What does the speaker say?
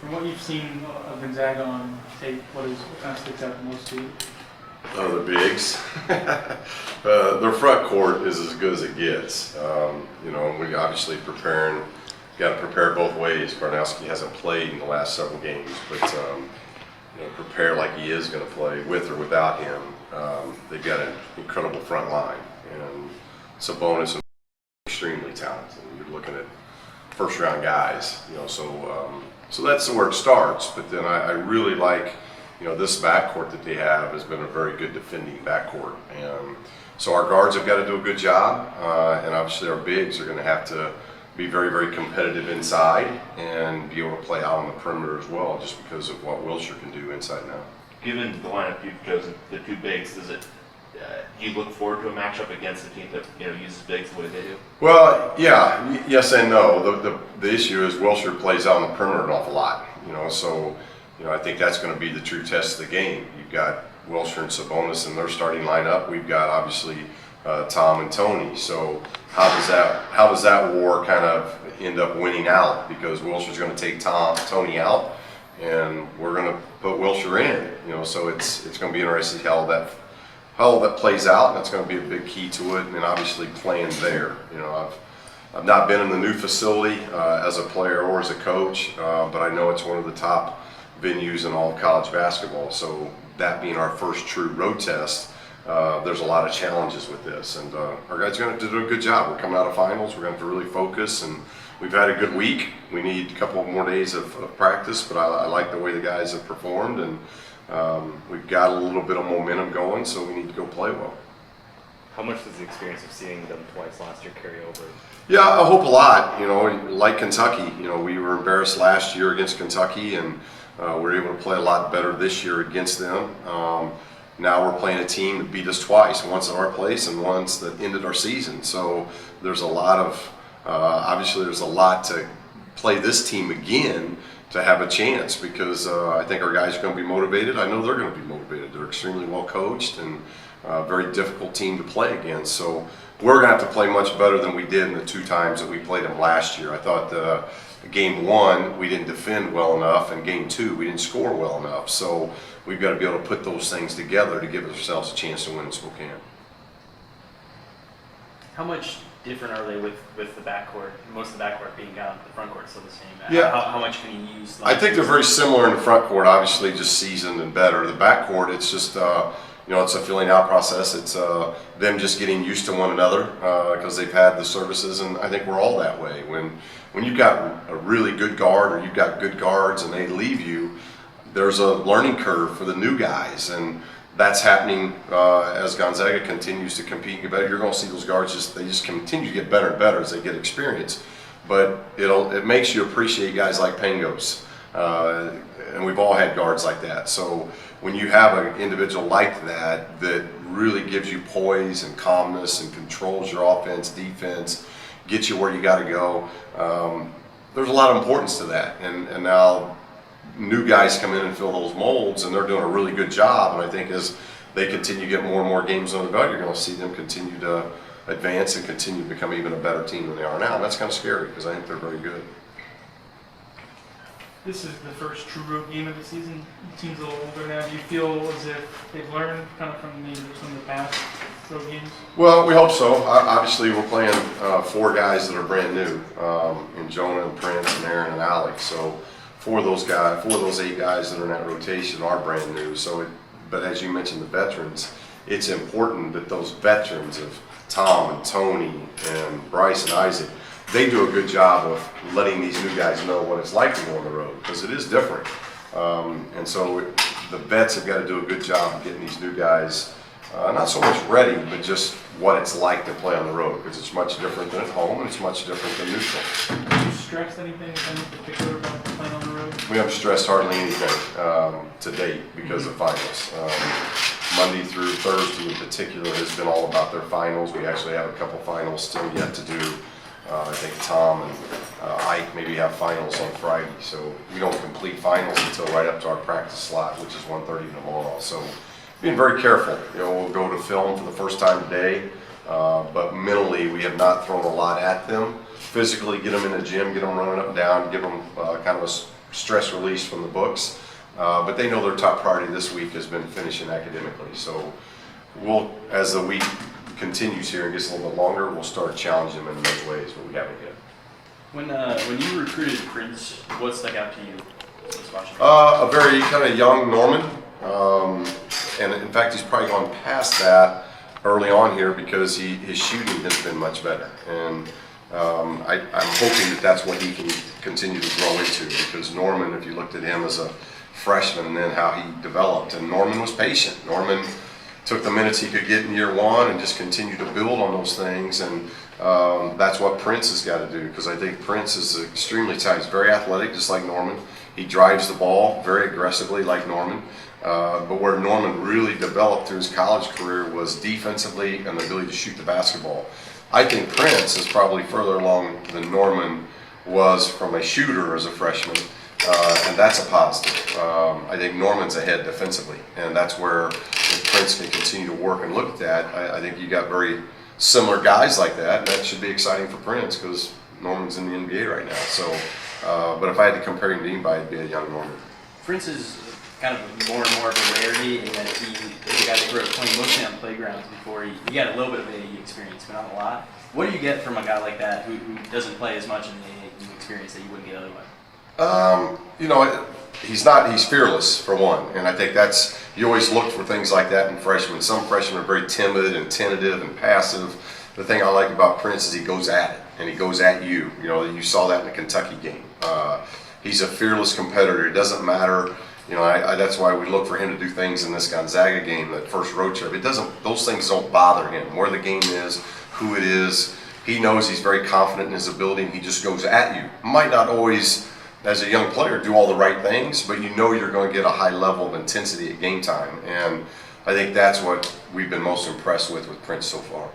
From what you've seen of Gonzaga on tape, what kind of sticks out the most to you? Oh, the bigs. Their front court is as good as it gets. We obviously got to prepare both ways. Barnowski hasn't played in the last several games, but prepare like he is going to play with or without him. They've got an incredible front line, and Sabonis is extremely talented. You're looking at first-round guys, so that's where it starts. But then I really like, this backcourt that they have has been a very good defending backcourt, and so our guards have got to do a good job, and obviously our bigs are going to have to be very, very competitive inside and be able to play out on the perimeter as well, just because of what Wilshire can do inside now. Given the lineup you've chosen, the two bigs, do you look forward to a matchup against a team that uses bigs the way they do? Well, yeah, yes and no. The issue is Wilshire plays out on the perimeter an awful lot, so I think that's going to be the true test of the game. You've got Wilshire and Sabonis in their starting lineup. We've got obviously Tom and Tony. So how does that war kind of end up winning out? Because Wilshire's going to take Tony out, and we're going to put Wilshire in. So it's going to be interesting how that plays out, and that's going to be a big key to it. And then obviously playing there. I've not been in the new facility as a player or as a coach, but I know it's one of the top venues in all of college basketball. So that being our first true road test, there's a lot of challenges with this, and our guys are going to do a good job. We're coming out of finals. We're going to have to really focus, and we've had a good week. We need a couple more days of practice, but I like the way the guys have performed, and we've got a little bit of momentum going, so we need to go play well. How much does the experience of seeing them twice last year carry over? Yeah, I hope a lot. Like Kentucky, we were embarrassed last year against Kentucky, and we were able to play a lot better this year against them. Now we're playing a team that beat us twice, once at our place and once that ended our season. So there's a lot of, obviously there's a lot to play this team again to have a chance, because I think our guys are going to be motivated. I know they're going to be motivated. They're extremely well coached and a very difficult team to play against. So we're going to have to play much better than we did in the two times that we played them last year. I thought game one, we didn't defend well enough, and game two, we didn't score well enough. So we've got to be able to put those things together to give ourselves a chance to win in Spokane. How much different are they with the backcourt? Most of the backcourt being out, the front court's still the same. Yeah. How much can you use? I think they're very similar in the front court, obviously just seasoned and better. The backcourt, it's just, it's a filling out process. It's them just getting used to one another because they've had the services, and I think we're all that way. When you've got a really good guard, or you've got good guards and they leave you, there's a learning curve for the new guys, and that's happening as Gonzaga continues to compete and get better. You're going to see those guards they just continue to get better and better as they get experience. But it makes you appreciate guys like Pangos, and we've all had guards like that. So when you have an individual like that really gives you poise and calmness and controls your offense, defense, gets you where you got to go, there's a lot of importance to that. And now new guys come in and fill those molds, and they're doing a really good job. And I think as they continue to get more and more games on the belt, you're going to see them continue to advance and continue to become even a better team than they are now. And that's kind of scary, because I think they're very good. This is the first true road game of the season. The team's a little older now. Do you feel as if they've learned kind of from some of the past road games? Well, we hope so. Obviously, we're playing four guys that are brand new, in Jonah and Prince and Aaron and Alex. So four of those 8 guys that are in that rotation are brand new. But as you mentioned, the veterans, it's important that those veterans of Tom and Tony and Bryce and Isaac, they do a good job of letting these new guys know what it's like to go on the road, because it is different. And so the vets have got to do a good job of getting these new guys not so much ready, but just what it's like to play on the road, because it's much different than at home, and it's much different than neutral. Have you stressed anything in particular about playing on the road? We haven't stressed hardly anything to date because of finals. Monday through Thursday in particular has been all about their finals. We actually have a couple finals still yet to do. I think Tom and Ike maybe have finals on Friday, so we don't complete finals until right up to our practice slot, which is 1:30 tomorrow. So being very careful. We'll go to film for the first time today, but mentally we have not thrown a lot at them. Physically, get them in the gym, get them running up and down, give them kind of stress release from the books. But they know their top priority this week has been finishing academically. So we'll, as the week continues here and gets a little bit longer, we'll start challenging them in those ways, but we haven't yet. When you recruited Prince, what stuck out to you? Just watching? A very kind of young Norman, and in fact he's probably gone past that early on here because his shooting has been much better, and I'm hoping that that's what he can continue to grow into, because Norman, if you looked at him as a freshman and then how he developed, and Norman was patient. Norman took the minutes he could get in year one and just continued to build on those things, and that's what Prince has got to do, because I think Prince is extremely tight. He's very athletic, just like Norman. He drives the ball very aggressively, like Norman. But where Norman really developed through his college career was defensively and the ability to shoot the basketball. I think Prince is probably further along than Norman was from a shooter as a freshman, and that's a positive. I think Norman's ahead defensively, and that's where if Prince can continue to work and look at that, I think you got very similar guys like that, and that should be exciting for Prince because Norman's in the NBA right now. So, but if I had to compare him to anybody, it'd be a young Norman. Prince is kind of more and more of a rarity in that he is a guy that grew up playing mostly on playgrounds before he got a little bit of AAU experience, but not a lot. What do you get from a guy like that who doesn't play as much in the AAU experience that you wouldn't get otherwise? You know, he's fearless for one, and I think that's, you always look for things like that in freshmen. Some freshmen are very timid and tentative and passive. The thing I like about Prince is he goes at it, and he goes at you. You know, you saw that in the Kentucky game. He's a fearless competitor. It doesn't matter. You know, that's why we look for him to do things in this Gonzaga game, that first road trip. Those things don't bother him. Where the game is, who it is, he knows he's very confident in his ability, and he just goes at you. Might not always, as a young player, do all the right things, but you know you're going to get a high level of intensity at game time. And I think that's what we've been most impressed with Prince so far.